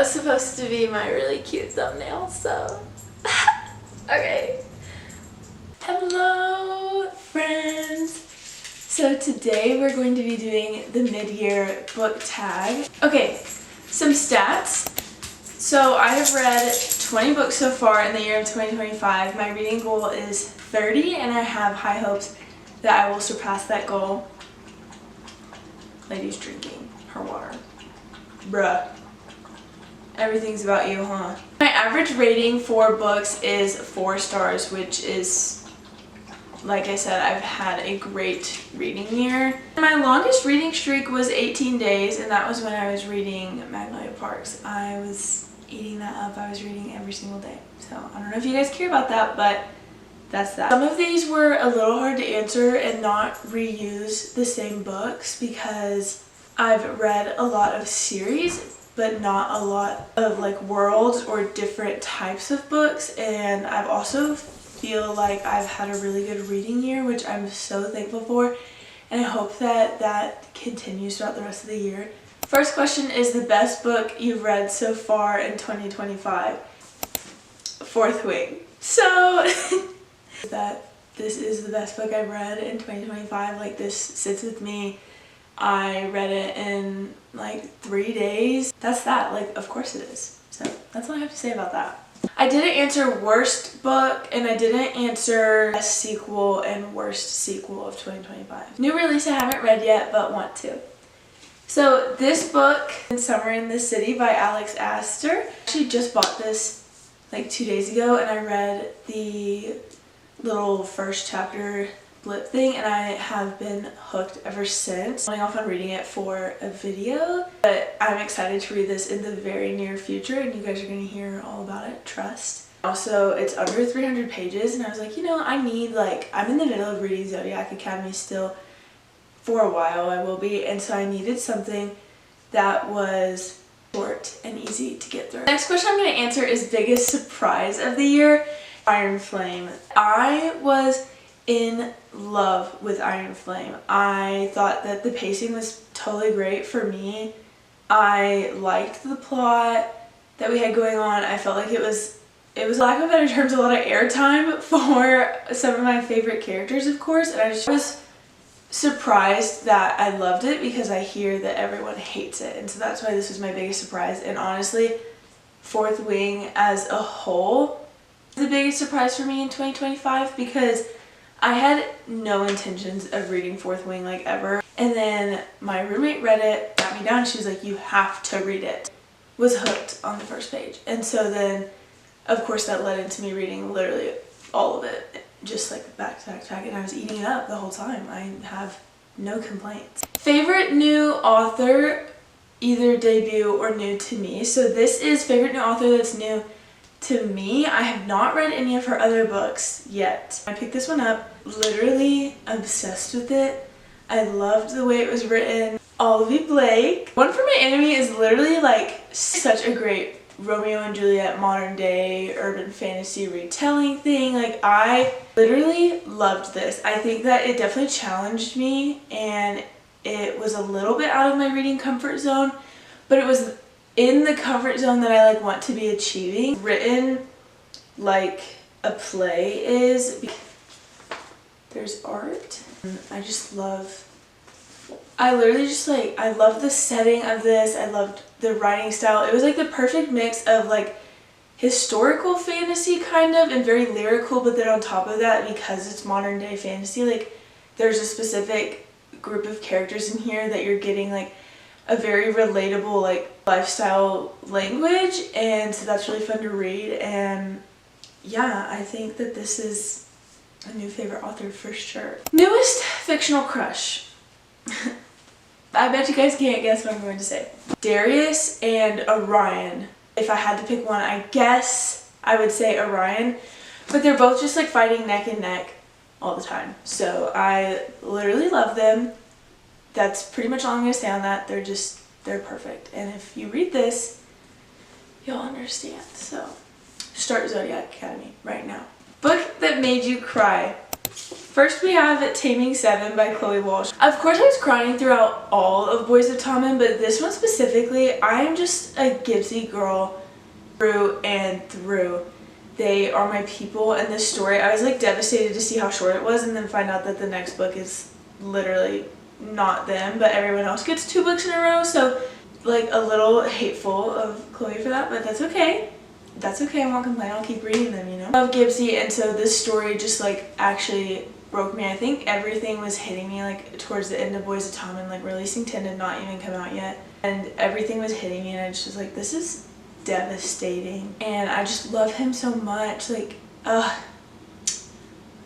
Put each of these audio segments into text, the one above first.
was supposed to be my really cute thumbnail, so okay. Hello friends! So today we're going to be doing the mid-year book tag. Okay, some stats. So I have read 20 books so far in the year of 2025. My reading goal is 30 and I have high hopes that I will surpass that goal. Lady's drinking her water. Bruh. Everything's about you, huh? My average rating for books is 4 stars, which is, like I said, I've had a great reading year. My longest reading streak was 18 days, and that was when I was reading Magnolia Parks. I was eating that up. I was reading every single day. So I don't know if you guys care about that, but that's that. Some of these were a little hard to answer and not reuse the same books because I've read a lot of series but not a lot of like worlds or different types of books, and I've also feel like I've had a really good reading year, which I'm so thankful for, and I hope that that continues throughout the rest of the year. First question is the best book you've read so far in 2025. Fourth Wing. So that this is the best book I've read in 2025. Like, this sits with me. I read it in like 3 days. That's that. Like, of course it is. So that's all I have to say about that. I didn't answer worst book and I didn't answer best sequel and worst sequel of 2025. New release I haven't read yet but want to. So this book, Summer in the City by Alex Astor. I actually just bought this like 2 days ago and I read the little first chapter blip thing and I have been hooked ever since. I'm going off on reading it for a video, but I'm excited to read this in the very near future and you guys are going to hear all about it, trust. Also, it's under 300 pages and I was like, you know, I need, like, I'm in the middle of reading Zodiac Academy still. For a while I will be, and so I needed something that was short and easy to get through. Next question I'm going to answer is biggest surprise of the year. Iron Flame. I was in love with Iron Flame. I thought that the pacing was totally great for me. I liked the plot that we had going on. I felt like it was lack of better terms, a lot of airtime for some of my favorite characters, of course, and I just was surprised that I loved it because I hear that everyone hates it, and so that's why this was my biggest surprise. And honestly, Fourth Wing as a whole is the biggest surprise for me in 2025 because I had no intentions of reading Fourth Wing like ever, and then my roommate read it, got me down, she was like, you have to read it. Was hooked on the first page, and so then of course that led into me reading literally all of it, just like back to back to back, and I was eating it up the whole time. I have no complaints. Favorite new author, either debut or new to me. So this is favorite new author that's new to me. I have not read any of her other books yet. I picked this one up, literally obsessed with it. I loved the way it was written. Olivia Blake. One for My Enemy is literally like such a great Romeo and Juliet modern day urban fantasy retelling thing. Like, I literally loved this. I think that it definitely challenged me and it was a little bit out of my reading comfort zone, but it was in the comfort zone that I like want to be achieving. Written like a play is. There's art. I literally just like, I love the setting of this. I loved the writing style. It was like the perfect mix of like historical fantasy kind of and very lyrical, but then on top of that, because it's modern day fantasy, like there's a specific group of characters in here that you're getting like a very relatable like lifestyle language, and so that's really fun to read. And yeah, I think that this is a new favorite author for sure. Newest fictional crush. I bet you guys can't guess what I'm going to say. Darius and Orion. If I had to pick one, I guess I would say Orion, but they're both just like fighting neck and neck all the time. So I literally love them. That's pretty much all I'm going to say on that. They're perfect. And if you read this, you'll understand. So start Zodiac Academy right now. Book that made you cry. First we have Taming 7 by Chloe Walsh. Of course I was crying throughout all of Boys of Tommen, but this one specifically, I am just a Gibbsy girl through and through. They are my people, and this story, I was like devastated to see how short it was and then find out that the next book is literally not them, but everyone else gets 2 books in a row, so like a little hateful of Chloe for that, but that's okay. That's okay, I won't complain, I'll keep reading them, you know? I love Gibbsy, and so this story just like actually broke me. I think everything was hitting me like towards the end of Boys of Tommen, like Releasing 10 did not even come out yet, and everything was hitting me, and I just was like, this is devastating. And I just love him so much, like, I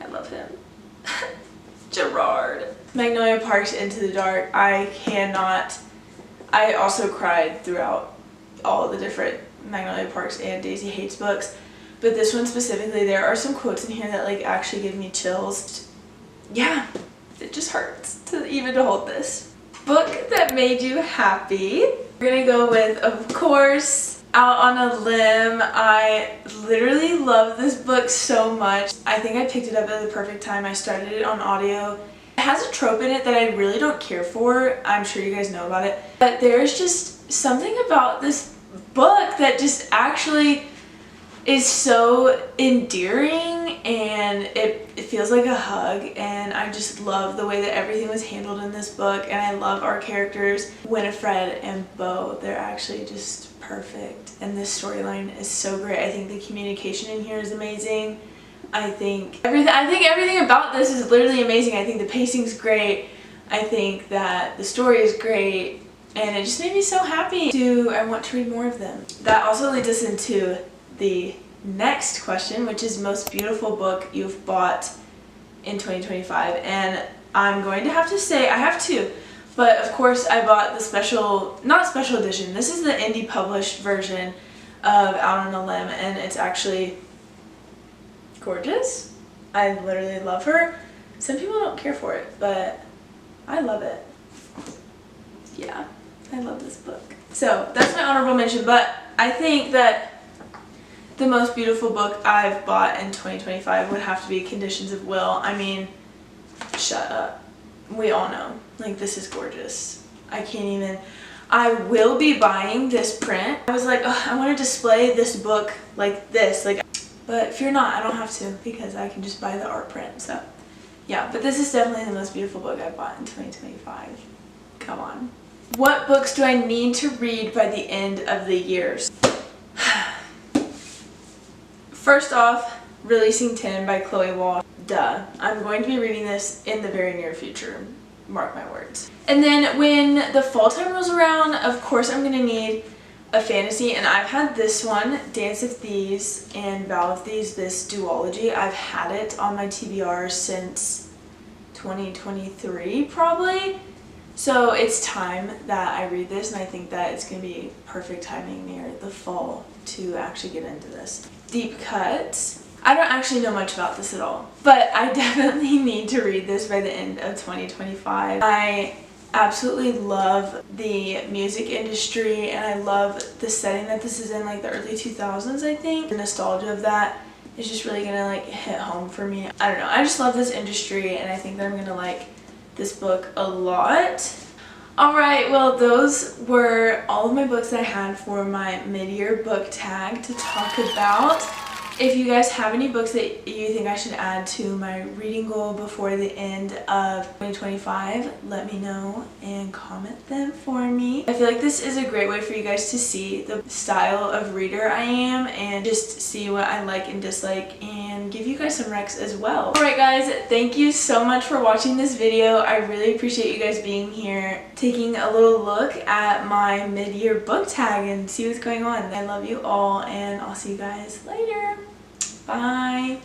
love him. Gerard. Magnolia Park's Into the Dark. I also cried throughout all the different Magnolia Parks and Daisy Hates books, but this one specifically, there are some quotes in here that like actually give me chills. Yeah, it just hurts to hold this. Book that made you happy. We're gonna go with, of course, Out on a Limb. I literally love this book so much. I think I picked it up at the perfect time. I started it on audio. It has a trope in it that I really don't care for. I'm sure you guys know about it. But there's just something about this book that just actually is so endearing, and it feels like a hug, and I just love the way that everything was handled in this book, and I love our characters, Winifred and Beau. They're actually just perfect, and this storyline is so great. I think the communication in here is amazing. I think everything about this is literally amazing. I think the pacing's great. I think that the story is great, and it just made me so happy. I want to read more of them. That also leads us into the next question, which is most beautiful book you've bought in 2025, and I'm going to have to say I have 2, but of course I bought the not special edition, this is the indie published version of Out on a Limb, and it's actually gorgeous. I literally love her. Some people don't care for it, but I love it. Yeah, I love this book. So that's my honorable mention, but I think that the most beautiful book I've bought in 2025 would have to be Conditions of Will. I mean, shut up. We all know. Like, this is gorgeous. I can't even. I will be buying this print. I was like, oh, I want to display this book like this. But fear not, I don't have to, because I can just buy the art print. So, yeah. But this is definitely the most beautiful book I bought in 2025. Come on. What books do I need to read by the end of the year? First off, Releasing 10 by Chloe Walsh. Duh. I'm going to be reading this in the very near future. Mark my words. And then when the fall time rolls around, of course I'm going to need a fantasy, and I've had this one, Dance of Thieves and Vow of Thieves, this duology. I've had it on my TBR since 2023 probably. So it's time that I read this, and I think that it's going to be perfect timing near the fall to actually get into this. Deep Cuts. I don't actually know much about this at all, but I definitely need to read this by the end of 2025. I absolutely love the music industry, and I love the setting that this is in, like the early 2000s, I think. The nostalgia of that is just really gonna like hit home for me. I don't know, I just love this industry, and I think that I'm gonna like this book a lot. Alright, well those were all of my books that I had for my mid-year book tag to talk about. If you guys have any books that you think I should add to my reading goal before the end of 2025, let me know and comment them for me. I feel like this is a great way for you guys to see the style of reader I am and just see what I like and dislike and give you guys some recs as well. Alright guys, thank you so much for watching this video. I really appreciate you guys being here, taking a little look at my mid-year book tag and see what's going on. I love you all, and I'll see you guys later. Bye.